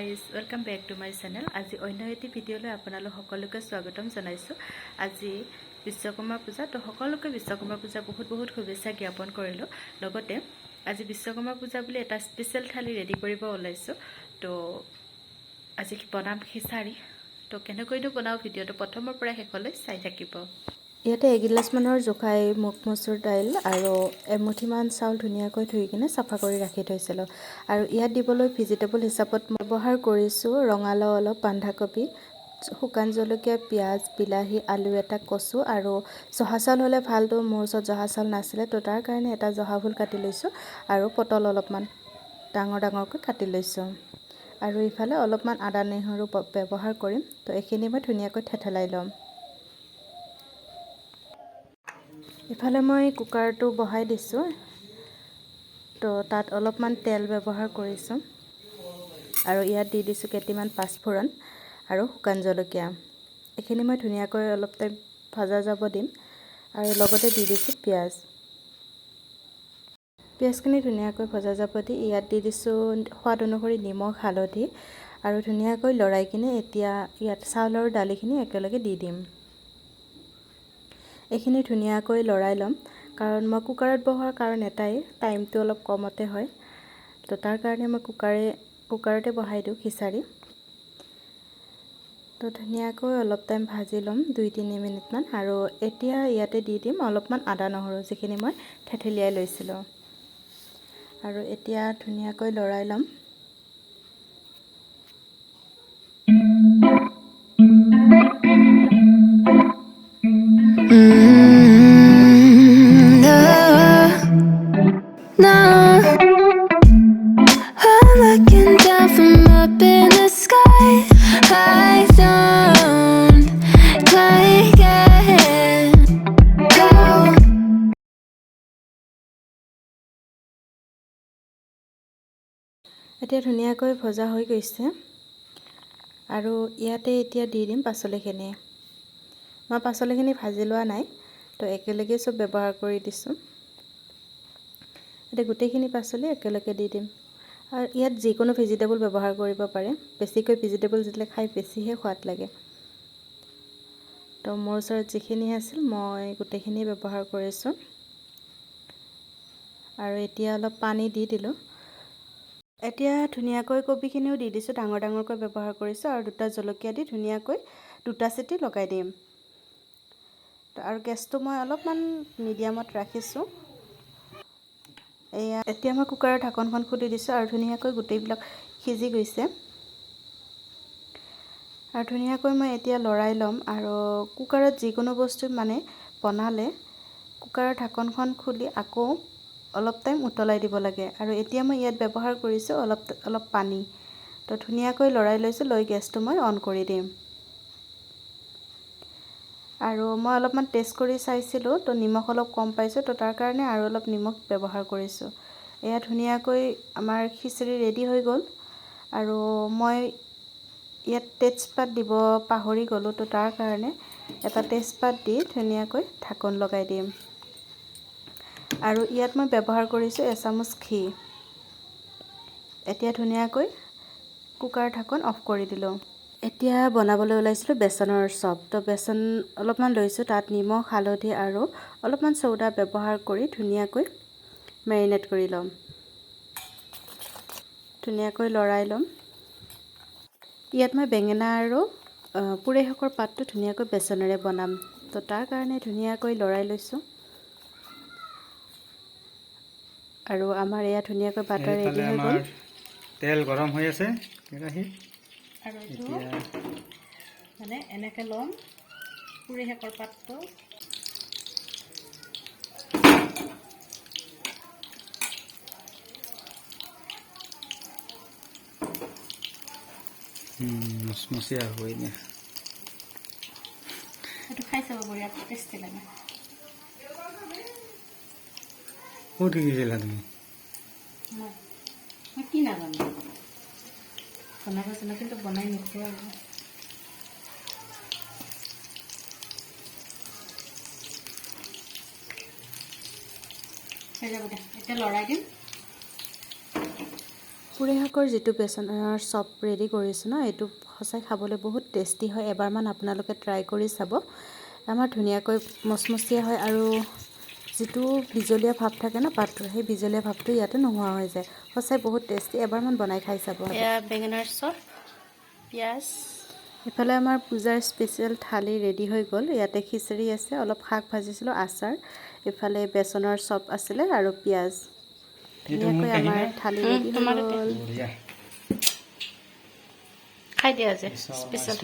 Guys welcome back to my channel. আজি অন্য এটি ভিডিঅ'লৈ আপোনালোক সকলোকে স্বাগতম জনাইছোঁ। আজি বিশ্বকৰ্মা পূজা, তো সকলোকে বিশ্বকৰ্মা পূজা বহুত বহুত শুভেচ্ছা জ্ঞাপন কৰিলোঁ। লগতে আজি বিশ্বকৰ্মা পূজা বুলি এটা স্পেচিয়েল থালি ৰেডি কৰিব ওলাইছোঁ। তো আজি বনাম খিচাৰি। তো কেনেকৈনো বনাওঁ ভিডিঅ'টো প্ৰথমৰ পৰা শেষলৈ চাই থাকিব। ইয়াতে এগিলাচমানৰ জোখাই মুগ মচুৰ দাইল আৰু এমুঠিমান চাউল ধুনীয়াকৈ ধুই কিনে চাফা কৰি ৰাখি থৈছিলোঁ। আৰু ইয়াত দিবলৈ ভেজিটেবল হিচাপত ব্যৱহাৰ কৰিছোঁ ৰঙালাও অলপ, বন্ধাকবি, শুকান জলকীয়া, পিঁয়াজ, বিলাহী, আলু এটা, কচু আৰু জহা চাউল হ'লে ভালটো। মোৰ ওচৰত জহা চাউল নাছিলে, তো তাৰ কাৰণে এটা জহা ফুল কাটি লৈছোঁ আৰু পটল অলপমান ডাঙৰ ডাঙৰকৈ কাটি লৈছোঁ। আৰু ইফালে অলপমান আদা নহৰু ব্যৱহাৰ কৰিম। তো এইখিনি মই ধুনীয়াকৈ থেতেলাই ল'ম। ইফালে মই কুকাৰটো বহাই দিছোঁ, তো তাত অলপমান তেল ব্যৱহাৰ কৰিছোঁ আৰু ইয়াত দি দিছোঁ কেইটামান পাঁচফোৰণ আৰু শুকান জলকীয়া। এইখিনি মই ধুনীয়াকৈ অলপ টাইম ভজা যাব দিম আৰু লগতে দি দিছোঁ পিঁয়াজ। পিঁয়াজখিনি ধুনীয়াকৈ ভজা যাব দি ইয়াত দি দিছোঁ সোৱাদ অনুসৰি নিমখ, হালধি আৰু ধুনীয়াকৈ লৰাই কিনে এতিয়া ইয়াত চাউল আৰু দালিখিনি একেলগে দি দিম। এইখিনি ধুনীয়াকৈ লৰাই ল'ম, কাৰণ মই কুকাৰত বহোৱাৰ কাৰণ এটাই, টাইমটো অলপ কমতে হয়। তো তাৰ কাৰণে মই কুকাৰতে বহাই দিওঁ খিচাৰি। তো ধুনীয়াকৈ অলপ টাইম ভাজি ল'ম, 2-3 মিনিটমান। আৰু এতিয়া ইয়াতে দি দিম অলপমান আদা নহৰু, যিখিনি মই থেতেলিয়াই লৈছিলোঁ। আৰু এতিয়া ধুনীয়াকৈ লৰাই ল'ম। এতিয়া ধুনীয়াকৈ ভজা হৈ গৈছে আৰু ইয়াতে এতিয়া দি দিম পাচলিখিনি। মই পাচলিখিনি ভাজি লোৱা নাই, তো একেলগে চব ব্যৱহাৰ কৰি দিছোঁ। এতিয়া গোটেইখিনি পাচলি একেলগে দি দিম। আৰু ইয়াত যিকোনো ভেজিটেবল ব্যৱহাৰ কৰিব পাৰে, বেছিকৈ ভেজিটেবল দিলে খাই বেছিহে সোৱাদ লাগে। তো মোৰ ওচৰত যিখিনি আছিল মই গোটেইখিনি ব্যৱহাৰ কৰিছোঁ। আৰু এতিয়া অলপ পানী দি দিলোঁ। এতিয়া ধুনীয়াকৈ কবিখিনিও দি দিছোঁ, ডাঙৰ ডাঙৰকৈ ব্যৱহাৰ কৰিছোঁ আৰু 2টা জলকীয়া দি ধুনীয়াকৈ 2টা চিটি লগাই দিম। আৰু গেছটো মই অলপমান মিডিয়ামত ৰাখিছোঁ। এতিয়া মই কুকাৰৰ ঢাকনখন খুলি দিছোঁ আৰু ধুনীয়াকৈ গোটেইবিলাক সিজি গৈছে। আৰু ধুনীয়াকৈ মই এতিয়া লৰাই ল'ম। আৰু কুকাৰত যিকোনো বস্তু বনালে কুকাৰৰ ঢাকনখন খুলি আকৌ অলপ টাইম উতলাই দিব লাগে। আৰু এতিয়া মই ইয়াত ব্যৱহাৰ কৰিছোঁ অলপ পানী। তো ধুনীয়াকৈ লৰাই লৈছোঁ, লৈ গেছটো মই অন কৰি দিম। আৰু মই অলপমান টেষ্ট কৰি চাইছিলোঁ, তো নিমখ অলপ কম পাইছোঁ, তো তাৰ কাৰণে আৰু অলপ নিমখ ব্যৱহাৰ কৰিছোঁ। এয়া ধুনীয়াকৈ আমাৰ খিচিৰি ৰেডি হৈ গ'ল। আৰু মই ইয়াত তেজপাত দিব পাহৰি গ'লোঁ, তো তাৰ কাৰণে এটা তেজপাত দি ধুনীয়াকৈ ঢাকন লগাই দিম। আৰু ইয়াত মই ব্যৱহাৰ কৰিছোঁ এচামুচ ঘি। এতিয়া ধুনীয়াকৈ কুকাৰ ঢাকন অফ কৰি দিলোঁ। এতিয়া বনাবলৈ ওলাইছিলোঁ বেচনৰ চপ। তো বেচন অলপমান লৈছোঁ, তাত নিমখ, হালধি আৰু অলপমান চৌদা ব্যৱহাৰ কৰি ধুনীয়াকৈ মেৰিনেট কৰি ল'ম। ধুনীয়াকৈ লৰাই ল'ম। ইয়াত মই বেঙেনা আৰু পুৰৈ শাকৰ পাতটো ধুনীয়াকৈ বেচনেৰে বনাম। তো তাৰ কাৰণে ধুনীয়াকৈ লৰাই লৈছোঁ। আৰু আমাৰ এয়া ধুনীয়াকৈ বাটাৰ ৰেডি হৈ গ'ল। তেল গৰম হৈ আছে কেৰাহীত। আৰু এনেকৈ ল'ম পুৰৈ শাকৰ পাতটো। মচমচীয়া হৈ নে? এইটো খাই চাব, বঢ়িয়া টেষ্টি লাগে। ক'ত শিকিছিলা তুমি? মই কি নাজানো, বনাব জানো কিন্তু বনাই নোখোৱা আৰু। হৈ যাব দে, এতিয়া লৰাই দিম। পুৰি শাকৰ যিটো বেচনৰ চপ ৰেডি কৰিছোঁ ন, এইটো সঁচাই খাবলৈ বহুত টেষ্টি হয়। এবাৰমান আপোনালোকে ট্ৰাই কৰি চাব। আমাৰ ধুনীয়াকৈ মচমচীয়া হয় আৰু যিটো বিজলীয়া ভাৱ থাকে ন পাতটোৰ, সেই বিজলীয়া ভাৱটো ইয়াতে নোহোৱা হৈ যায়। সঁচাই বহুত টেষ্টি, এবাৰমান বনাই খাই চাব। এয়া বেঙেনাৰ চপ, পিঁয়াজ। ইফালে আমাৰ পূজাৰ স্পেচিয়েল থালি ৰেডি হৈ গ'ল। ইয়াতে খিচিৰি আছে, অলপ শাক ভাজিছিলোঁ, আচাৰ, ইফালে বেচনৰ চপ আছিলে আৰু পিঁয়াজ। ধুনীয়াকৈ আমাৰ থালি ৰেডি হৈ গ'ল। বঢ়িয়া। খাই দিয়া যে স্পেচিয়েল